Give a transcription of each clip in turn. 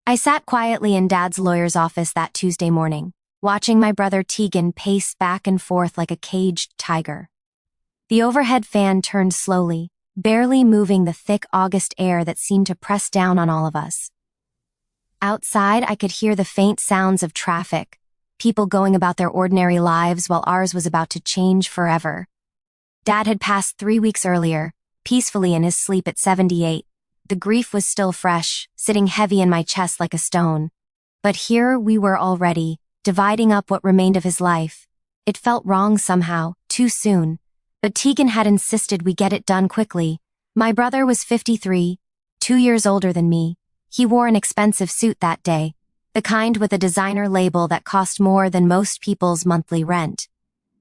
I sat quietly in Dad's lawyer's office that Tuesday morning, watching my brother Tegan pace back and forth like a caged tiger. The overhead fan turned slowly, barely moving the thick August air that seemed to press down on all of us. Outside, I could hear the faint sounds of traffic, people going about their ordinary lives while ours was about to change forever. Dad had passed 3 weeks earlier, peacefully in his sleep at 78. The grief was still fresh, sitting heavy in my chest like a stone. But here we were already, dividing up what remained of his life. It felt wrong somehow, too soon. But Tegan had insisted we get it done quickly. My brother was 53, 2 years older than me. He wore an expensive suit that day, the kind with a designer label that cost more than most people's monthly rent.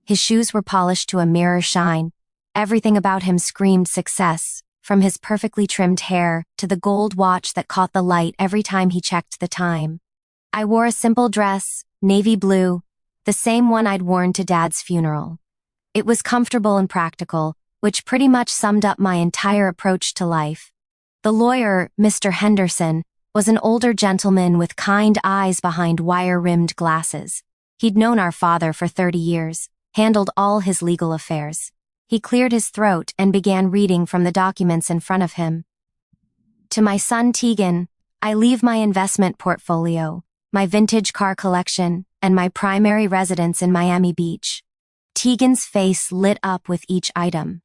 His shoes were polished to a mirror shine. Everything about him screamed success, from his perfectly trimmed hair to the gold watch that caught the light every time he checked the time. I wore a simple dress, navy blue, the same one I'd worn to Dad's funeral. It was comfortable and practical, which pretty much summed up my entire approach to life. The lawyer, Mr. Henderson, was an older gentleman with kind eyes behind wire-rimmed glasses. He'd known our father for 30 years, handled all his legal affairs. He cleared his throat and began reading from the documents in front of him. To my son Tegan, I leave my investment portfolio, my vintage car collection, and my primary residence in Miami Beach. Tegan's face lit up with each item.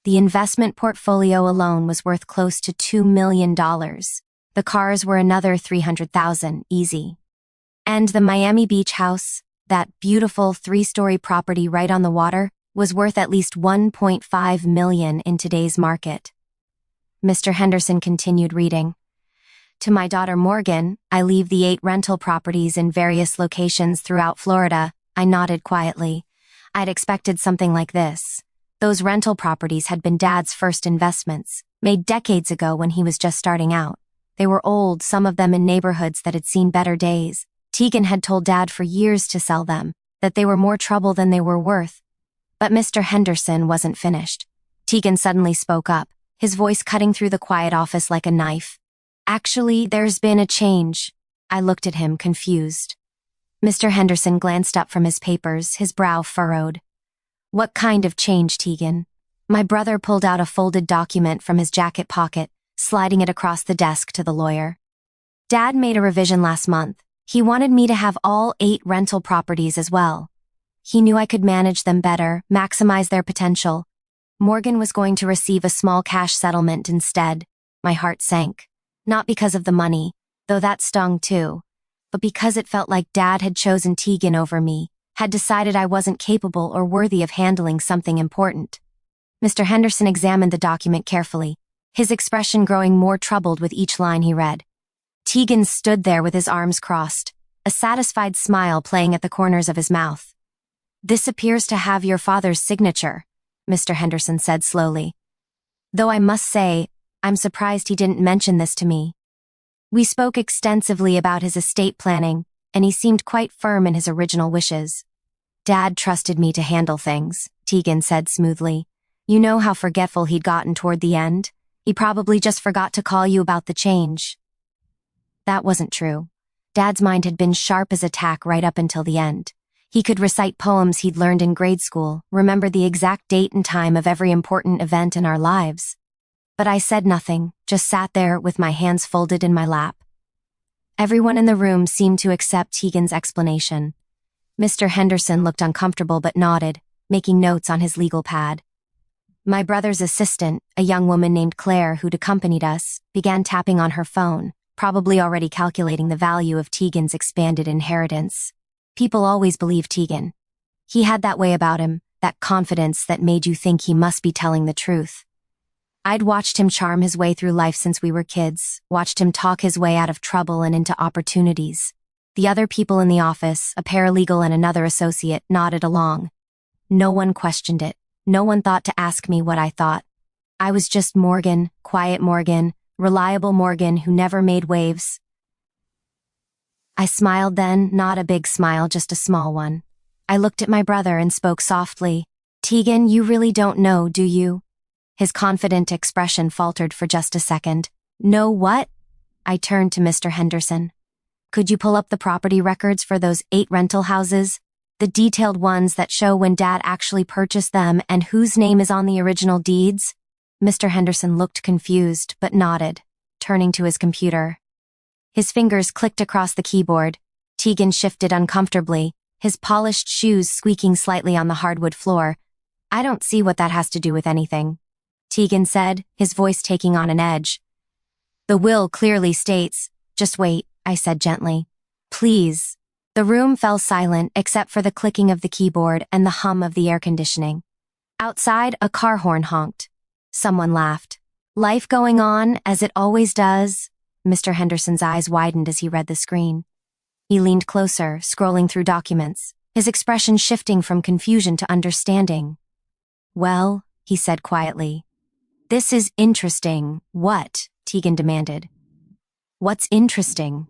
The investment portfolio alone was worth close to $2 million. The cars were another $300,000, easy. And the Miami Beach house, that beautiful 3-story property right on the water, was worth at least $1.5 million in today's market. Mr. Henderson continued reading. To my daughter Morgan, I leave the 8 rental properties in various locations throughout Florida. I nodded quietly. I'd expected something like this. Those rental properties had been Dad's first investments, made decades ago when he was just starting out. They were old, some of them in neighborhoods that had seen better days. Tegan had told Dad for years to sell them, that they were more trouble than they were worth. But Mr. Henderson wasn't finished. Tegan suddenly spoke up, his voice cutting through the quiet office like a knife. Actually, there's been a change. I looked at him, confused. Mr. Henderson glanced up from his papers, his brow furrowed. What kind of change, Tegan? My brother pulled out a folded document from his jacket pocket, sliding it across the desk to the lawyer. Dad made a revision last month. He wanted me to have all 8 rental properties as well. He knew I could manage them better, maximize their potential. Morgan was going to receive a small cash settlement instead. My heart sank. Not because of the money, though that stung too, but because it felt like Dad had chosen Tegan over me, had decided I wasn't capable or worthy of handling something important. Mr. Henderson examined the document carefully, his expression growing more troubled with each line he read. Tegan stood there with his arms crossed, a satisfied smile playing at the corners of his mouth. This appears to have your father's signature, Mr. Henderson said slowly. Though I must say, I'm surprised he didn't mention this to me. We spoke extensively about his estate planning, and he seemed quite firm in his original wishes. Dad trusted me to handle things, Tegan said smoothly. You know how forgetful he'd gotten toward the end? He probably just forgot to call you about the change. That wasn't true. Dad's mind had been sharp as a tack right up until the end. He could recite poems he'd learned in grade school, remember the exact date and time of every important event in our lives. But I said nothing, just sat there with my hands folded in my lap. Everyone in the room seemed to accept Tegan's explanation. Mr. Henderson looked uncomfortable but nodded, making notes on his legal pad. My brother's assistant, a young woman named Claire who'd accompanied us, began tapping on her phone, probably already calculating the value of Tegan's expanded inheritance. People always believed Tegan. He had that way about him, that confidence that made you think he must be telling the truth. I'd watched him charm his way through life since we were kids, watched him talk his way out of trouble and into opportunities. The other people in the office, a paralegal and another associate, nodded along. No one questioned it. No one thought to ask me what I thought. I was just Morgan, quiet Morgan, reliable Morgan who never made waves. I smiled then, not a big smile, just a small one. I looked at my brother and spoke softly. Tegan, you really don't know, do you? His confident expression faltered for just a second. Know what? I turned to Mr. Henderson. Could you pull up the property records for those 8 rental houses? The detailed ones that show when Dad actually purchased them and whose name is on the original deeds? Mr. Henderson looked confused, but nodded, turning to his computer. His fingers clicked across the keyboard. Tegan shifted uncomfortably, his polished shoes squeaking slightly on the hardwood floor. I don't see what that has to do with anything, Tegan said, his voice taking on an edge. The will clearly states, just wait, I said gently. Please. The room fell silent except for the clicking of the keyboard and the hum of the air conditioning. Outside, a car horn honked. Someone laughed. Life going on, as it always does. Mr. Henderson's eyes widened as he read the screen. He leaned closer, scrolling through documents, his expression shifting from confusion to understanding. Well, he said quietly. This is interesting. What? Tegan demanded. What's interesting?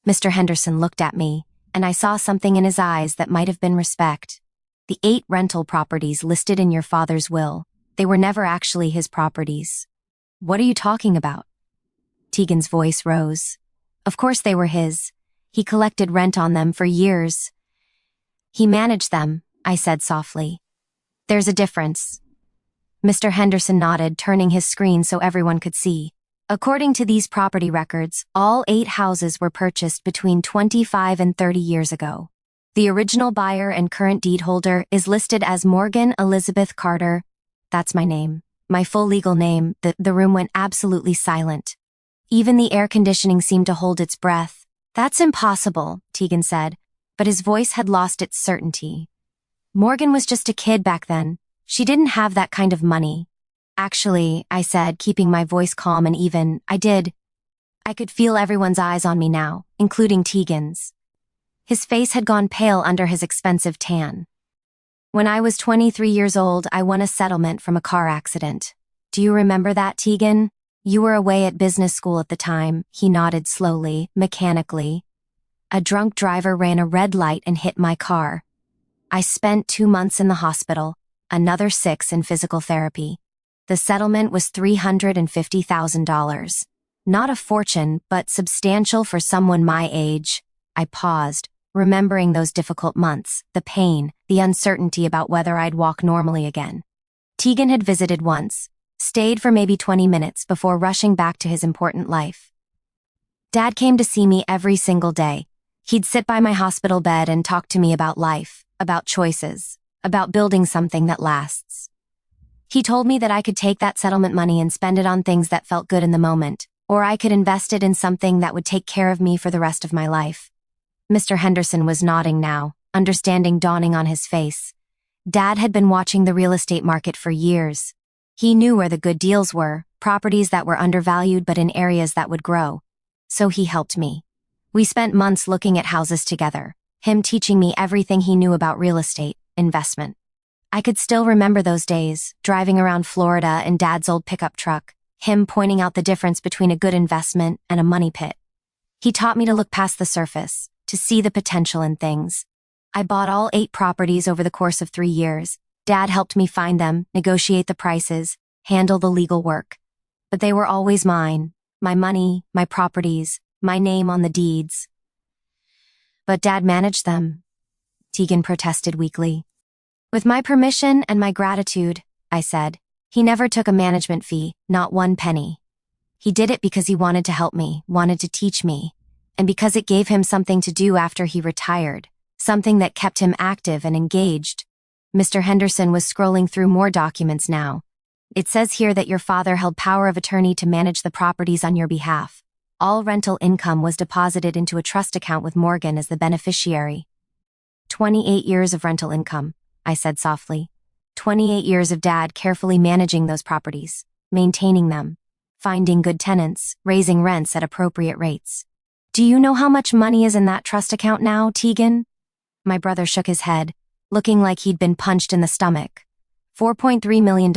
Mr. Henderson looked at me, and I saw something in his eyes that might have been respect. The 8 rental properties listed in your father's will, they were never actually his properties. What are you talking about? Tegan's voice rose. Of course they were his. He collected rent on them for years. He managed them, I said softly. There's a difference. Mr. Henderson nodded, turning his screen so everyone could see. According to these property records, all 8 houses were purchased between 25 and 30 years ago. The original buyer and current deed holder is listed as Morgan Elizabeth Carter. That's my name. My full legal name. The room went absolutely silent. Even the air conditioning seemed to hold its breath. That's impossible, Tegan said, but his voice had lost its certainty. Morgan was just a kid back then. She didn't have that kind of money. Actually, I said, keeping my voice calm and even, I did. I could feel everyone's eyes on me now, including Tegan's. His face had gone pale under his expensive tan. When I was 23 years old, I won a settlement from a car accident. Do you remember that, Tegan? You were away at business school at the time. He nodded slowly, mechanically. A drunk driver ran a red light and hit my car. I spent 2 months in the hospital, another 6 in physical therapy. The settlement was $350,000. Not a fortune, but substantial for someone my age. I paused, remembering those difficult months, the pain, the uncertainty about whether I'd walk normally again. Tegan had visited once, stayed for maybe 20 minutes before rushing back to his important life. Dad came to see me every single day. He'd sit by my hospital bed and talk to me about life, about choices, about building something that lasts. He told me that I could take that settlement money and spend it on things that felt good in the moment, or I could invest it in something that would take care of me for the rest of my life. Mr. Henderson was nodding now, understanding dawning on his face. Dad had been watching the real estate market for years. He knew where the good deals were, properties that were undervalued but in areas that would grow. So he helped me. We spent months looking at houses together, him teaching me everything he knew about real estate, investment. I could still remember those days, driving around Florida in Dad's old pickup truck, him pointing out the difference between a good investment and a money pit. He taught me to look past the surface, to see the potential in things. I bought all 8 properties over the course of 3 years. Dad helped me find them, negotiate the prices, handle the legal work. But they were always mine. My money, my properties, my name on the deeds. But Dad managed them, Tegan protested weakly. With my permission and my gratitude, I said. He never took a management fee, not 1 penny. He did it because he wanted to help me, wanted to teach me, and because it gave him something to do after he retired, something that kept him active and engaged. Mr. Henderson was scrolling through more documents now. It says here that your father held power of attorney to manage the properties on your behalf. All rental income was deposited into a trust account with Morgan as the beneficiary. 28 years of rental income, I said softly. 28 years of Dad carefully managing those properties, maintaining them, finding good tenants, raising rents at appropriate rates. Do you know how much money is in that trust account now, Tegan? My brother shook his head, looking like he'd been punched in the stomach. $4.3 million,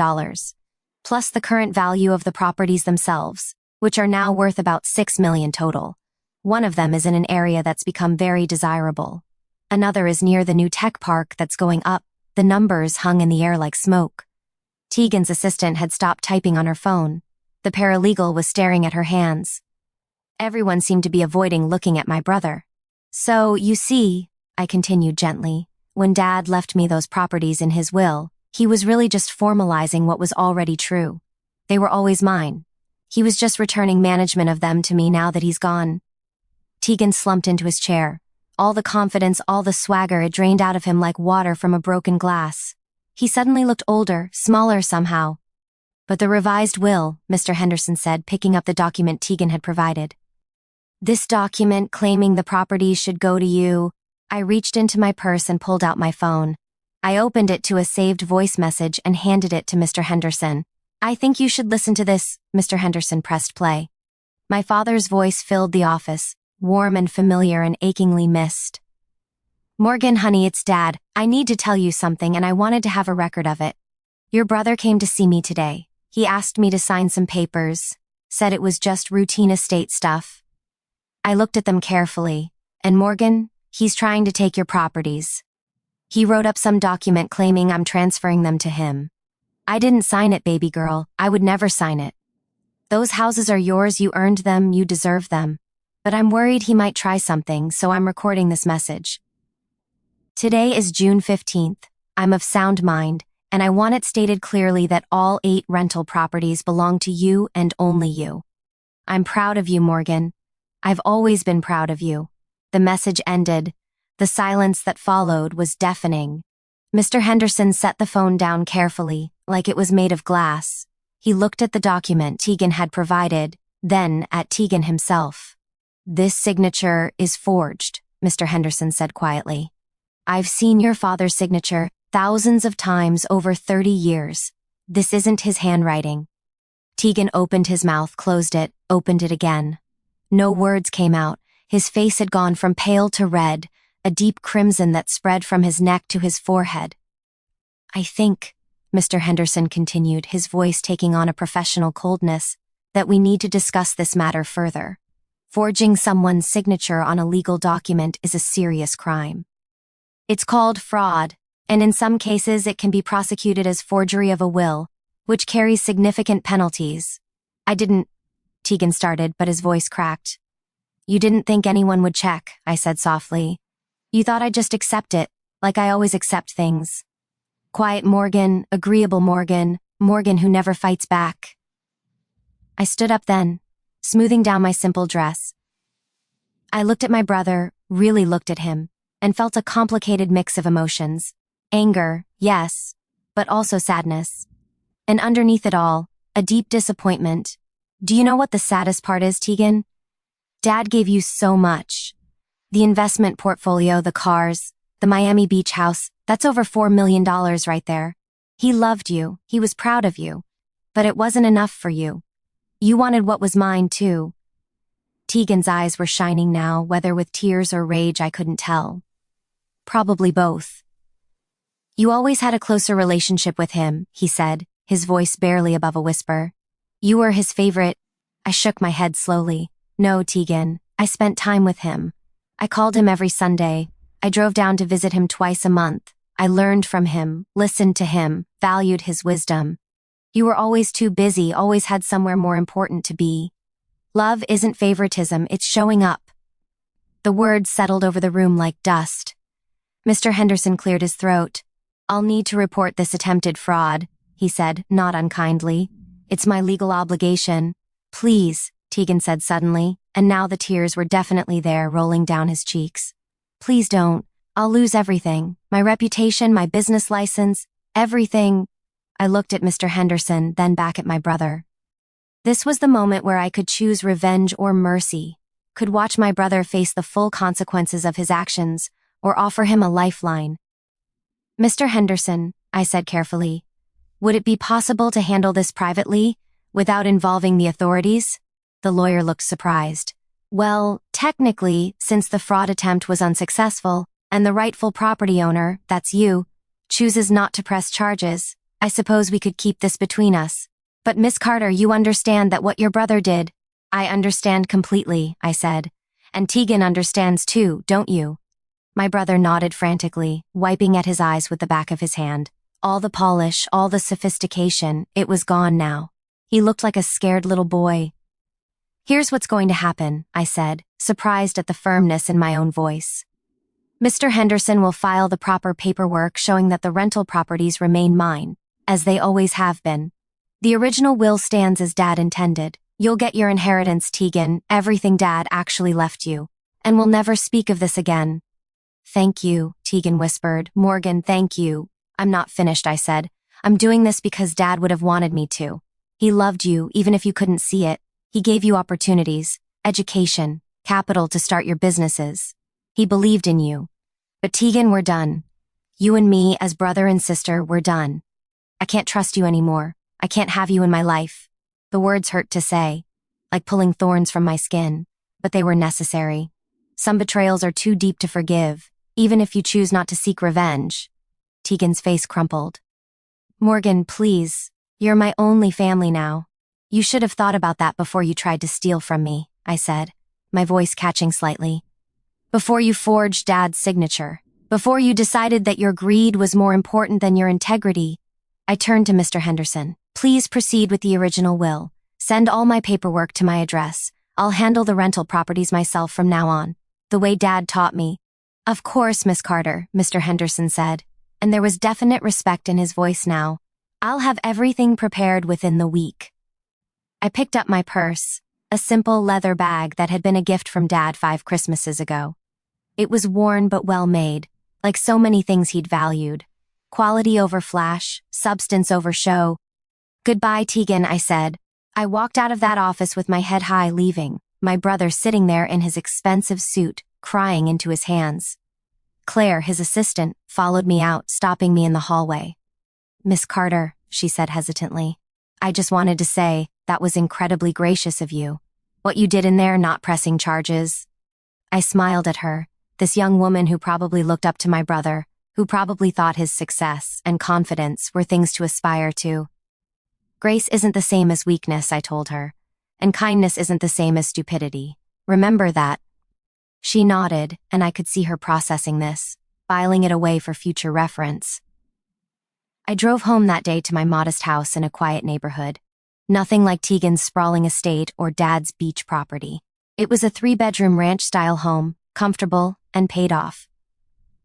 plus the current value of the properties themselves, which are now worth about $6 million total. One of them is in an area that's become very desirable. Another is near the new tech park that's going up. The numbers hung in the air like smoke. Tegan's assistant had stopped typing on her phone. The paralegal was staring at her hands. Everyone seemed to be avoiding looking at my brother. So, you see, I continued gently, when Dad left me those properties in his will, he was really just formalizing what was already true. They were always mine. He was just returning management of them to me now that he's gone. Tegan slumped into his chair. All the confidence, all the swagger, it drained out of him like water from a broken glass. He suddenly looked older, smaller somehow. But the revised will, Mr. Henderson said, picking up the document Tegan had provided. This document claiming the properties should go to you. I reached into my purse and pulled out my phone. I opened it to a saved voice message and handed it to Mr. Henderson. I think you should listen to this. Mr. Henderson pressed play. My father's voice filled the office, warm and familiar and achingly missed. Morgan, honey, it's Dad. I need to tell you something and I wanted to have a record of it. Your brother came to see me today. He asked me to sign some papers, said it was just routine estate stuff. I looked at them carefully, and Morgan, he's trying to take your properties. He wrote up some document claiming I'm transferring them to him. I didn't sign it, baby girl. I would never sign it. Those houses are yours, you earned them, you deserve them. But I'm worried he might try something, so I'm recording this message. Today is June 15th. I'm of sound mind, and I want it stated clearly that all 8 rental properties belong to you and only you. I'm proud of you, Morgan. I've always been proud of you. The message ended. The silence that followed was deafening. Mr. Henderson set the phone down carefully, like it was made of glass. He looked at the document Tegan had provided, then at Tegan himself. This signature is forged, Mr. Henderson said quietly. I've seen your father's signature thousands of times over 30 years. This isn't his handwriting. Tegan opened his mouth, closed it, opened it again. No words came out. His face had gone from pale to red, a deep crimson that spread from his neck to his forehead. I think, Mr. Henderson continued, his voice taking on a professional coldness, that we need to discuss this matter further. Forging someone's signature on a legal document is a serious crime. It's called fraud, and in some cases it can be prosecuted as forgery of a will, which carries significant penalties. I didn't, Tegan started, but his voice cracked. You didn't think anyone would check, I said softly. You thought I'd just accept it, like I always accept things. Quiet Morgan, agreeable Morgan, Morgan who never fights back. I stood up then, smoothing down my simple dress. I looked at my brother, really looked at him, and felt a complicated mix of emotions. Anger, yes, but also sadness. And underneath it all, a deep disappointment. Do you know what the saddest part is, Tegan? Dad gave you so much. The investment portfolio, the cars, the Miami Beach house, that's over $4 million right there. He loved you, he was proud of you. But it wasn't enough for you. You wanted what was mine, too. Tegan's eyes were shining now, whether with tears or rage I couldn't tell. Probably both. You always had a closer relationship with him, he said, his voice barely above a whisper. You were his favorite. I shook my head slowly. No, Tegan, I spent time with him. I called him every Sunday. I drove down to visit him twice a month. I learned from him, listened to him, valued his wisdom. You were always too busy, always had somewhere more important to be. Love isn't favoritism, it's showing up. The words settled over the room like dust. Mr. Henderson cleared his throat. I'll need to report this attempted fraud, he said, not unkindly. It's my legal obligation. Please, Tegan said suddenly, and now the tears were definitely there, rolling down his cheeks. Please don't. I'll lose everything. My reputation, my business license, everything. I looked at Mr. Henderson, then back at my brother. This was the moment where I could choose revenge or mercy, could watch my brother face the full consequences of his actions, or offer him a lifeline. Mr. Henderson, I said carefully, would it be possible to handle this privately, without involving the authorities? The lawyer looked surprised. Well, technically, since the fraud attempt was unsuccessful, and the rightful property owner, that's you, chooses not to press charges, I suppose we could keep this between us. But Miss Carter, you understand that what your brother did. I understand completely, I said. And Tegan understands too, don't you? My brother nodded frantically, wiping at his eyes with the back of his hand. All the polish, all the sophistication, it was gone now. He looked like a scared little boy. Here's what's going to happen, I said, surprised at the firmness in my own voice. Mr. Henderson will file the proper paperwork showing that the rental properties remain mine, as they always have been. The original will stands as Dad intended. You'll get your inheritance, Tegan, everything Dad actually left you, and we'll never speak of this again. Thank you, Tegan whispered. Morgan, thank you. I'm not finished, I said. I'm doing this because Dad would have wanted me to. He loved you, even if you couldn't see it. He gave you opportunities, education, capital to start your businesses. He believed in you. But Tegan, we're done. You and me, as brother and sister, we're done. I can't trust you anymore. I can't have you in my life. The words hurt to say, like pulling thorns from my skin, but they were necessary. Some betrayals are too deep to forgive, even if you choose not to seek revenge. Tegan's face crumpled. Morgan, please. You're my only family now. You should have thought about that before you tried to steal from me, I said, my voice catching slightly. Before you forged Dad's signature. Before you decided that your greed was more important than your integrity. I turned to Mr. Henderson. Please proceed with the original will. Send all my paperwork to my address. I'll handle the rental properties myself from now on, the way Dad taught me. Of course, Miss Carter, Mr. Henderson said, and there was definite respect in his voice now. I'll have everything prepared within the week. I picked up my purse, a simple leather bag that had been a gift from Dad 5 Christmases ago. It was worn but well made, like so many things he'd valued. Quality over flash, substance over show. Goodbye, Tegan, I said. I walked out of that office with my head high, leaving, my brother sitting there in his expensive suit, crying into his hands. Claire, his assistant, followed me out, stopping me in the hallway. Miss Carter, she said hesitantly. I just wanted to say, that was incredibly gracious of you. What you did in there, not pressing charges. I smiled at her, this young woman who probably looked up to my brother, who probably thought his success and confidence were things to aspire to. Grace isn't the same as weakness, I told her, and kindness isn't the same as stupidity. Remember that. She nodded, and I could see her processing this, filing it away for future reference. I drove home that day to my modest house in a quiet neighborhood. Nothing like Tegan's sprawling estate or Dad's beach property. It was a 3-bedroom ranch-style home, comfortable and paid off.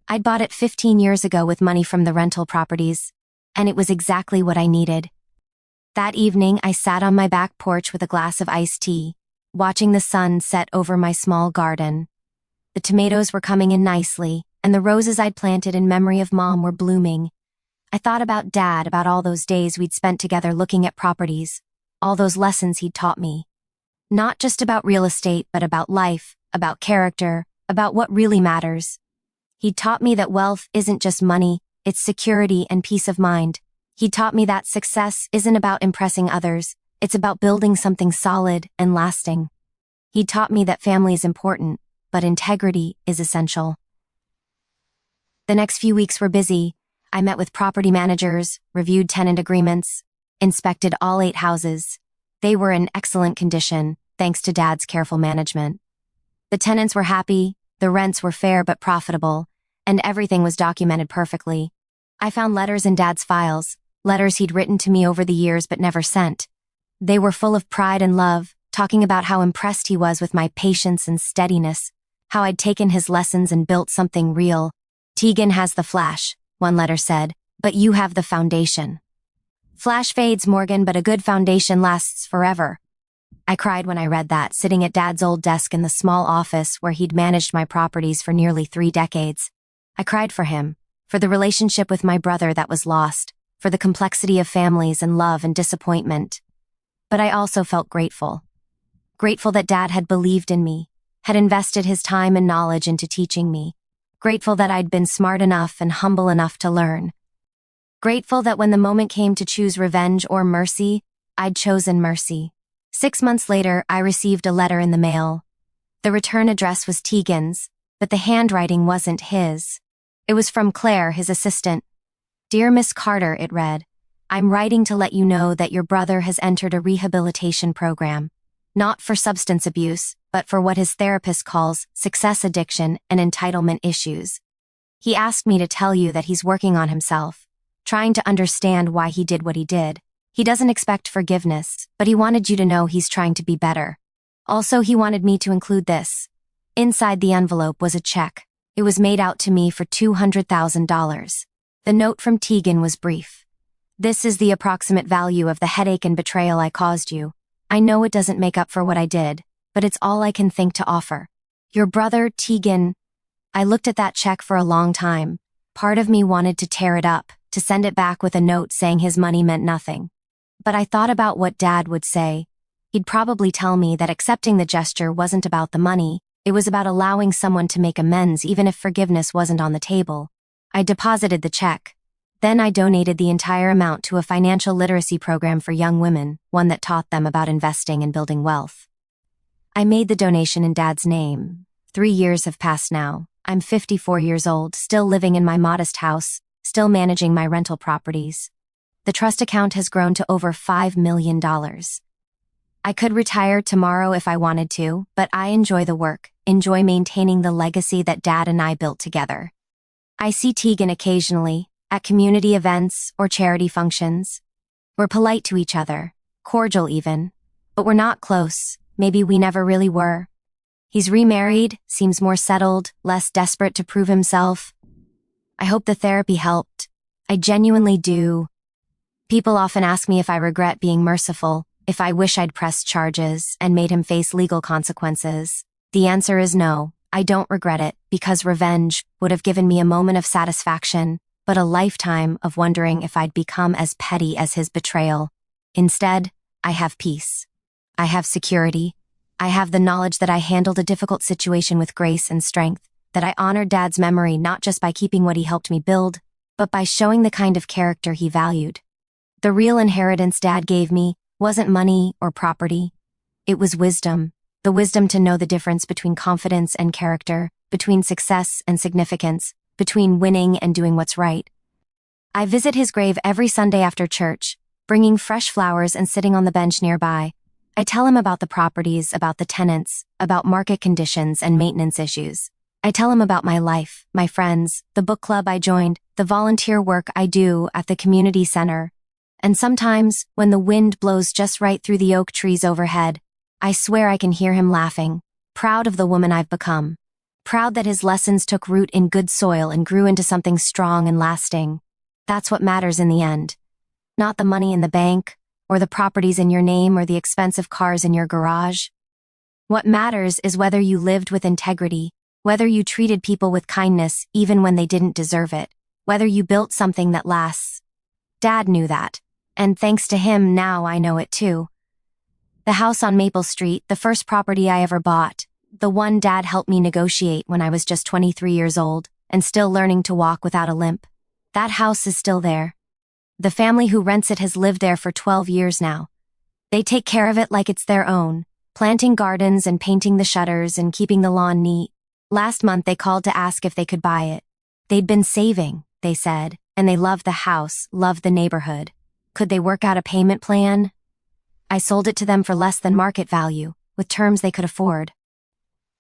I'd bought it 15 years ago with money from the rental properties, and it was exactly what I needed. That evening, I sat on my back porch with a glass of iced tea, watching the sun set over my small garden. The tomatoes were coming in nicely, and the roses I'd planted in memory of Mom were blooming. I thought about Dad, about all those days we'd spent together looking at properties, all those lessons he'd taught me. Not just about real estate, but about life, about character, about what really matters. He taught me that wealth isn't just money, it's security and peace of mind. He taught me that success isn't about impressing others, it's about building something solid and lasting. He taught me that family is important, but integrity is essential. The next few weeks were busy. I met with property managers, reviewed tenant agreements, inspected all 8 houses. They were in excellent condition, thanks to Dad's careful management. The tenants were happy, the rents were fair but profitable, and everything was documented perfectly. I found letters in Dad's files, letters he'd written to me over the years but never sent. They were full of pride and love, talking about how impressed he was with my patience and steadiness, how I'd taken his lessons and built something real. Tegan has the flash, one letter said, but you have the foundation. Flash fades, Morgan, but a good foundation lasts forever. I cried when I read that, sitting at Dad's old desk in the small office where he'd managed my properties for nearly 3 decades. I cried for him, for the relationship with my brother that was lost, for the complexity of families and love and disappointment. But I also felt grateful. Grateful that Dad had believed in me, had invested his time and knowledge into teaching me. Grateful that I'd been smart enough and humble enough to learn. Grateful that when the moment came to choose revenge or mercy, I'd chosen mercy. 6 months later, I received a letter in the mail. The return address was Tegan's, but the handwriting wasn't his. It was from Claire, his assistant. Dear Miss Carter, it read, I'm writing to let you know that your brother has entered a rehabilitation program. Not for substance abuse, but for what his therapist calls success addiction and entitlement issues. He asked me to tell you that he's working on himself, trying to understand why he did what he did. He doesn't expect forgiveness, but he wanted you to know he's trying to be better. Also, he wanted me to include this. Inside the envelope was a check. It was made out to me for $200,000. The note from Tegan was brief. This is the approximate value of the headache and betrayal I caused you. I know it doesn't make up for what I did, but it's all I can think to offer. Your brother, Tegan. I looked at that check for a long time. Part of me wanted to tear it up, to send it back with a note saying his money meant nothing. But I thought about what Dad would say. He'd probably tell me that accepting the gesture wasn't about the money, it was about allowing someone to make amends even if forgiveness wasn't on the table. I deposited the check. Then I donated the entire amount to a financial literacy program for young women, one that taught them about investing and building wealth. I made the donation in Dad's name. 3 years have passed now. I'm 54 years old, still living in my modest house, still managing my rental properties. The trust account has grown to over $5 million. I could retire tomorrow if I wanted to, but I enjoy the work, enjoy maintaining the legacy that Dad and I built together. I see Tegan occasionally, at community events or charity functions. We're polite to each other, cordial even, but we're not close. Maybe we never really were. He's remarried, seems more settled, less desperate to prove himself. I hope the therapy helped. I genuinely do. People often ask me if I regret being merciful, if I wish I'd pressed charges and made him face legal consequences. The answer is no, I don't regret it, because revenge would have given me a moment of satisfaction, but a lifetime of wondering if I'd become as petty as his betrayal. Instead, I have peace. I have security. I have the knowledge that I handled a difficult situation with grace and strength, that I honored Dad's memory not just by keeping what he helped me build, but by showing the kind of character he valued. The real inheritance Dad gave me wasn't money or property. It was wisdom, the wisdom to know the difference between confidence and character, between success and significance, between winning and doing what's right. I visit his grave every Sunday after church, bringing fresh flowers and sitting on the bench nearby. I tell him about the properties, about the tenants, about market conditions and maintenance issues. I tell him about my life, my friends, the book club I joined, the volunteer work I do at the community center. And sometimes, when the wind blows just right through the oak trees overhead, I swear I can hear him laughing, proud of the woman I've become. Proud that his lessons took root in good soil and grew into something strong and lasting. That's what matters in the end. Not the money in the bank, or the properties in your name or the expensive cars in your garage. What matters is whether you lived with integrity, whether you treated people with kindness even when they didn't deserve it, whether you built something that lasts. Dad knew that. And thanks to him, now I know it too. The house on Maple Street, the first property I ever bought, the one Dad helped me negotiate when I was just 23 years old and still learning to walk without a limp. That house is still there. The family who rents it has lived there for 12 years now. They take care of it like it's their own, planting gardens and painting the shutters and keeping the lawn neat. Last month they called to ask if they could buy it. They'd been saving, they said, and they loved the house, loved the neighborhood. Could they work out a payment plan? I sold it to them for less than market value, with terms they could afford.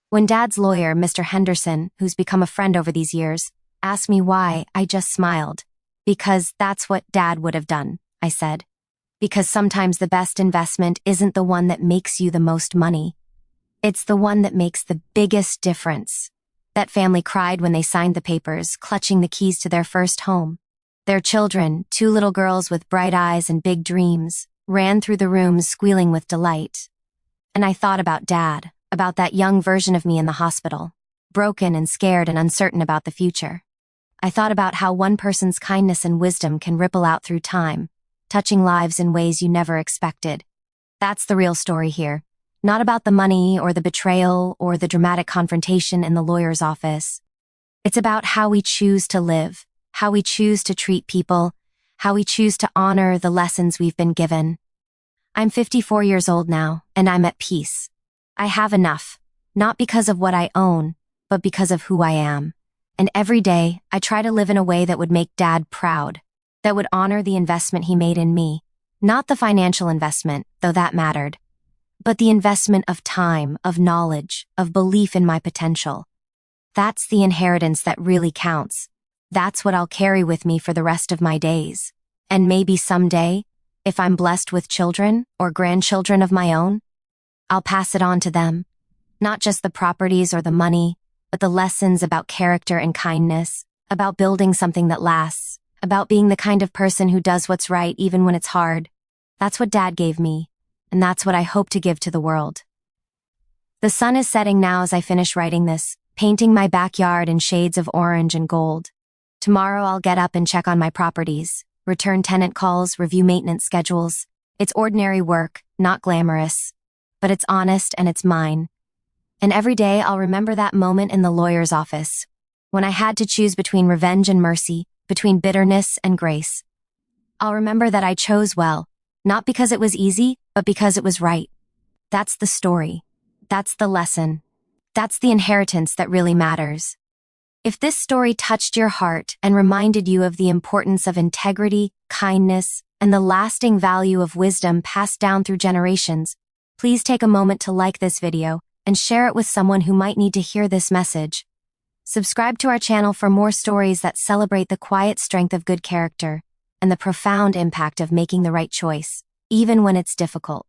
When Dad's lawyer, Mr. Henderson, who's become a friend over these years, asked me why, I just smiled. Because that's what Dad would have done, I said. Because sometimes the best investment isn't the one that makes you the most money. It's the one that makes the biggest difference. That family cried when they signed the papers, clutching the keys to their first home. Their children, 2 little girls with bright eyes and big dreams, ran through the rooms squealing with delight. And I thought about Dad, about that young version of me in the hospital, broken and scared and uncertain about the future. I thought about how one person's kindness and wisdom can ripple out through time, touching lives in ways you never expected. That's the real story here. Not about the money or the betrayal or the dramatic confrontation in the lawyer's office. It's about how we choose to live, how we choose to treat people, how we choose to honor the lessons we've been given. I'm 54 years old now, and I'm at peace. I have enough, not because of what I own, but because of who I am. And every day, I try to live in a way that would make Dad proud, that would honor the investment he made in me. Not the financial investment, though that mattered, but the investment of time, of knowledge, of belief in my potential. That's the inheritance that really counts. That's what I'll carry with me for the rest of my days. And maybe someday, if I'm blessed with children or grandchildren of my own, I'll pass it on to them. Not just the properties or the money, but the lessons about character and kindness, about building something that lasts, about being the kind of person who does what's right even when it's hard. That's what Dad gave me, and that's what I hope to give to the world. The sun is setting now as I finish writing this, painting my backyard in shades of orange and gold. Tomorrow I'll get up and check on my properties, return tenant calls, review maintenance schedules. It's ordinary work, not glamorous, but it's honest and it's mine. And every day I'll remember that moment in the lawyer's office, when I had to choose between revenge and mercy, between bitterness and grace. I'll remember that I chose well, not because it was easy, but because it was right. That's the story. That's the lesson. That's the inheritance that really matters. If this story touched your heart and reminded you of the importance of integrity, kindness, and the lasting value of wisdom passed down through generations, please take a moment to like this video and share it with someone who might need to hear this message. Subscribe to our channel for more stories that celebrate the quiet strength of good character and the profound impact of making the right choice, even when it's difficult.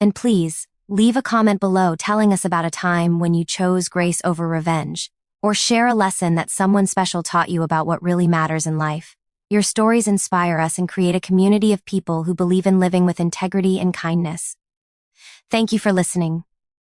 And please, leave a comment below telling us about a time when you chose grace over revenge, or share a lesson that someone special taught you about what really matters in life. Your stories inspire us and create a community of people who believe in living with integrity and kindness. Thank you for listening.